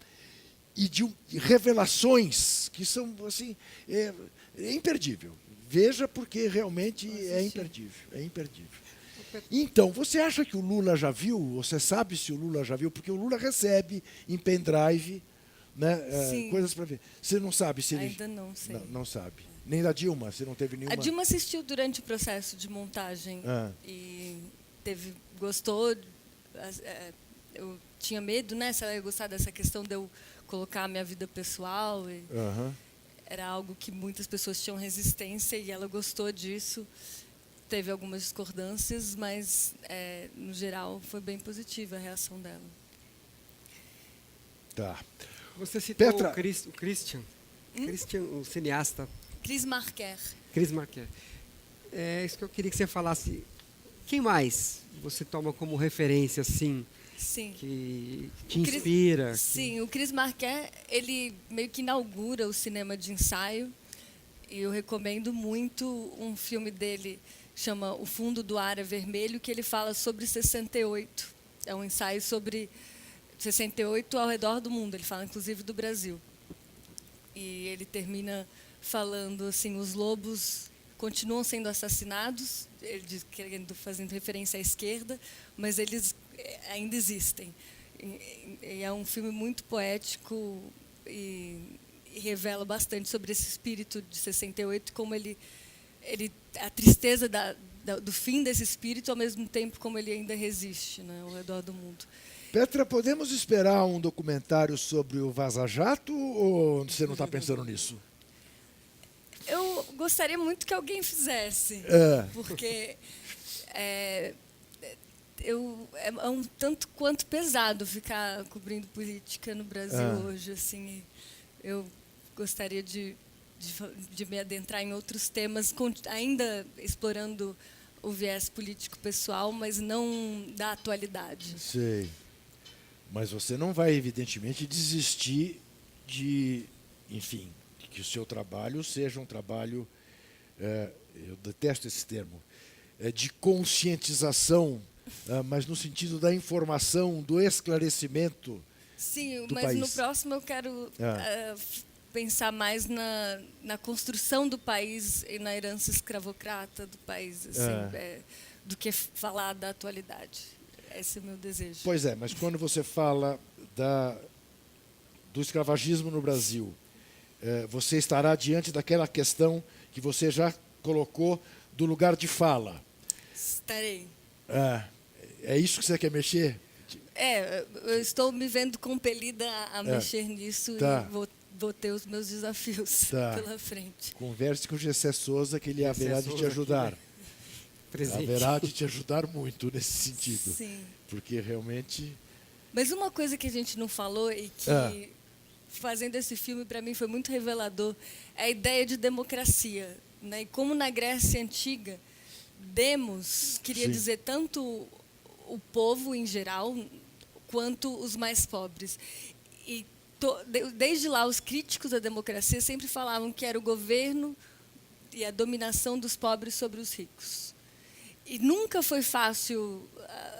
e de revelações que são assim é imperdível. Veja, porque realmente é imperdível. É imperdível. Então, você acha que o Lula já viu? Você sabe se o Lula já viu? Porque o Lula recebe em pendrive, né, coisas para ver. Você não sabe se ele... Ainda não sei. Não sabe. Nem da Dilma? Você não teve nenhuma... A Dilma assistiu durante o processo de montagem e gostou. Eu tinha medo, né, se ela ia gostar dessa questão de eu colocar a minha vida pessoal. Era algo que muitas pessoas tinham resistência e ela gostou disso. Teve algumas discordâncias, mas, no geral, foi bem positiva a reação dela. Tá. Você citou Petra. o Christian, o cineasta. Chris Marker. Chris Marker. É isso que eu queria que você falasse. Quem mais você toma como referência, assim, Sim. que te inspira? Sim, o Chris Marker, ele meio que inaugura o cinema de ensaio. E eu recomendo muito um filme dele, chama O Fundo do Ar é Vermelho, que ele fala sobre 68. É um ensaio sobre 68 ao redor do mundo. Ele fala, inclusive, do Brasil. E ele termina falando assim, os lobos continuam sendo assassinados, ele diz, fazendo referência à esquerda, mas eles ainda existem. E é um filme muito poético e revela bastante sobre esse espírito de 68, como ele a tristeza do fim desse espírito, ao mesmo tempo como ele ainda resiste, né, ao redor do mundo. Petra, podemos esperar um documentário sobre o Vaza Jato ou você não está pensando nisso? Eu gostaria muito que alguém fizesse, porque é um tanto quanto pesado ficar cobrindo política no Brasil hoje. Assim, eu gostaria de me adentrar em outros temas, ainda explorando o viés político pessoal, mas não da atualidade. Sei. Mas você não vai, evidentemente, desistir de, enfim, que o seu trabalho seja um trabalho, eu detesto esse termo, de conscientização, mas no sentido da informação, do esclarecimento. Sim, do mas país. No próximo eu quero pensar mais na construção do país e na herança escravocrata do país, assim, do que falar da atualidade. Esse é o meu desejo. Pois é, mas quando você fala do escravagismo no Brasil, você estará diante daquela questão que você já colocou do lugar de fala. Estarei. É isso que você quer mexer? Eu estou me vendo compelida a mexer nisso e vou ter os meus desafios pela frente. Converse com o Gessé Souza, que ele haverá de te ajudar. Haverá de te ajudar muito nesse sentido. Sim. Porque realmente... Mas uma coisa que a gente não falou e que, fazendo esse filme, para mim foi muito revelador, é a ideia de democracia. Né? E como na Grécia Antiga, demos queria dizer tanto o povo em geral, quanto os mais pobres. E desde lá, os críticos da democracia sempre falavam que era o governo e a dominação dos pobres sobre os ricos. E nunca foi fácil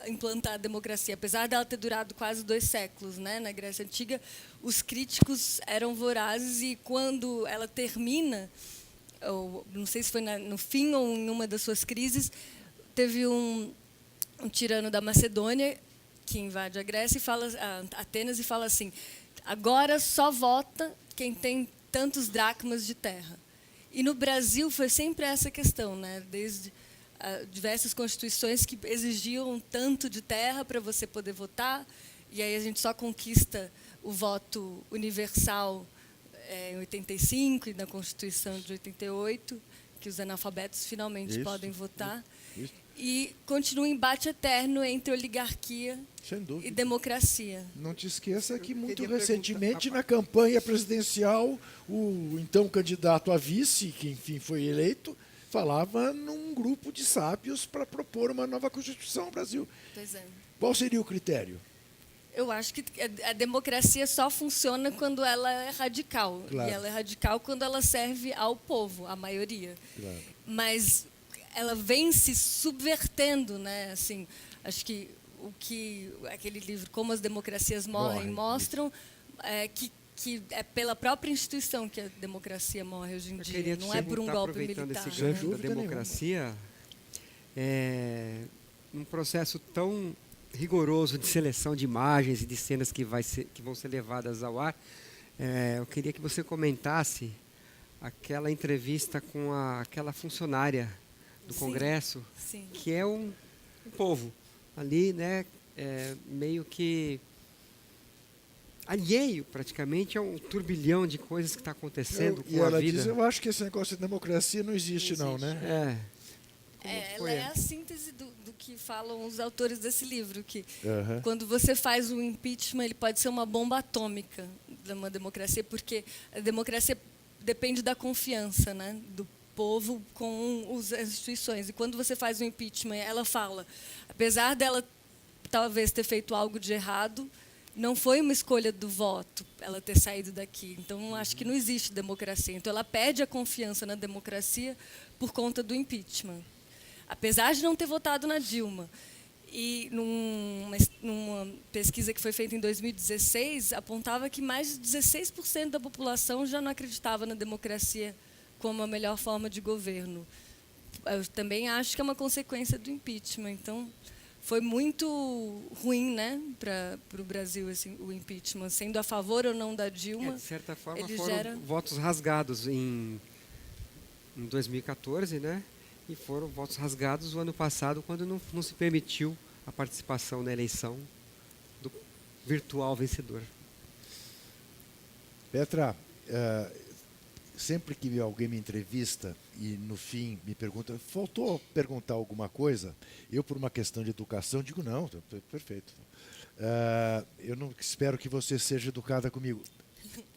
implantar a democracia, apesar dela ter durado quase 2 séculos, né? Na Grécia Antiga, os críticos eram vorazes e quando ela termina, ou não sei se foi no fim ou em uma das suas crises, teve um tirano da Macedônia que invade a Grécia, e fala, Atenas, e fala assim: agora só vota quem tem tantos dracmas de terra. E no Brasil foi sempre essa questão, né? Desde diversas constituições que exigiam tanto de terra para você poder votar, e aí a gente só conquista o voto universal em 85 e na Constituição de 88, que os analfabetos finalmente podem votar. Isso. E continua um embate eterno entre oligarquia e democracia. Não te esqueça que muito recentemente, na campanha presidencial, o então candidato a vice, que enfim foi eleito, falava num grupo de sábios para propor uma nova Constituição no Brasil. Pois é. Qual seria o critério? Eu acho que a democracia só funciona quando ela é radical. Claro. E ela é radical quando ela serve ao povo, à maioria. Claro. Mas ela vem se subvertendo, né? Assim, acho que aquele livro Como as Democracias Morrem mostram que é pela própria instituição que a democracia morre hoje em dia. Não é por um golpe militar. Esse gancho da democracia, num processo tão rigoroso de seleção de imagens e de cenas que vão ser levadas ao ar, eu queria que você comentasse aquela entrevista com aquela funcionária do Congresso, que é um povo ali, né, meio que alheio praticamente a um turbilhão de coisas que está acontecendo com a vida. E ela diz: eu acho que esse negócio de democracia não existe, não, né? Ela é a síntese do que falam os autores desse livro, que quando você faz um impeachment, ele pode ser uma bomba atômica de uma democracia, porque a democracia depende da confiança, né, do povo com as instituições. E quando você faz um impeachment, ela fala, apesar dela talvez ter feito algo de errado, não foi uma escolha do voto ela ter saído daqui. Então, acho que não existe democracia. Então, ela perde a confiança na democracia por conta do impeachment. Apesar de não ter votado na Dilma. E numa pesquisa que foi feita em 2016, apontava que mais de 16% da população já não acreditava na democracia como a melhor forma de governo. Eu também acho que é uma consequência do impeachment. Então, foi muito ruim, né, para o Brasil, assim, o impeachment. Sendo a favor ou não da Dilma, de certa forma, foram votos rasgados em 2014, né? E foram votos rasgados o ano passado, quando não se permitiu a participação na eleição do virtual vencedor. Petra, sempre que alguém me entrevista e, no fim, me pergunta, faltou perguntar alguma coisa, eu, por uma questão de educação, digo, não, perfeito. Eu não espero que você seja educada comigo.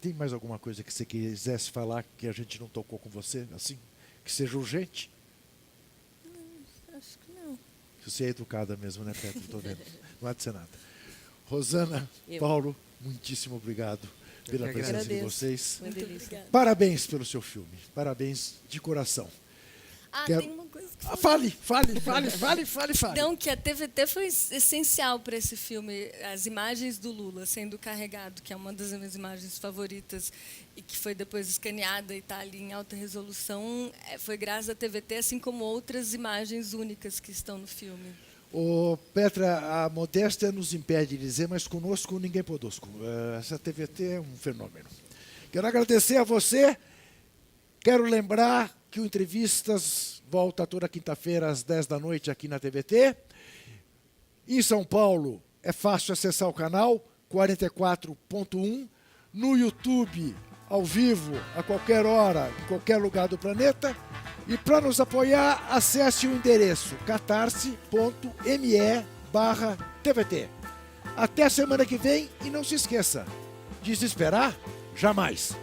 Tem mais alguma coisa que você quisesse falar que a gente não tocou com você, assim, que seja urgente? Acho que não. Você é educada mesmo, né, Petra? Estou vendo. Não há de ser nada. Rosana, Paulo, muitíssimo obrigado pela presença de vocês. Muito obrigada. Parabéns pelo seu filme. Parabéns de coração. Tem uma coisa que fale. Não, que a TVT foi essencial para esse filme. As imagens do Lula sendo carregado, que é uma das minhas imagens favoritas, e que foi depois escaneada e está ali em alta resolução, foi graças à TVT, assim como outras imagens únicas que estão no filme. Petra, a modéstia nos impede de dizer, mas conosco ninguém podosco. Essa TVT é um fenômeno. Quero agradecer a você. Quero lembrar que o Entrevistas volta toda quinta-feira às 10 da noite aqui na TVT. Em São Paulo é fácil acessar o canal 44.1. No YouTube, ao vivo, a qualquer hora, em qualquer lugar do planeta. E para nos apoiar, acesse o endereço catarse.me/TVT. Até a semana que vem e não se esqueça, desesperar jamais.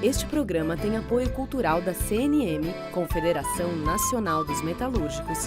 Este programa tem apoio cultural da CNM, Confederação Nacional dos Metalúrgicos,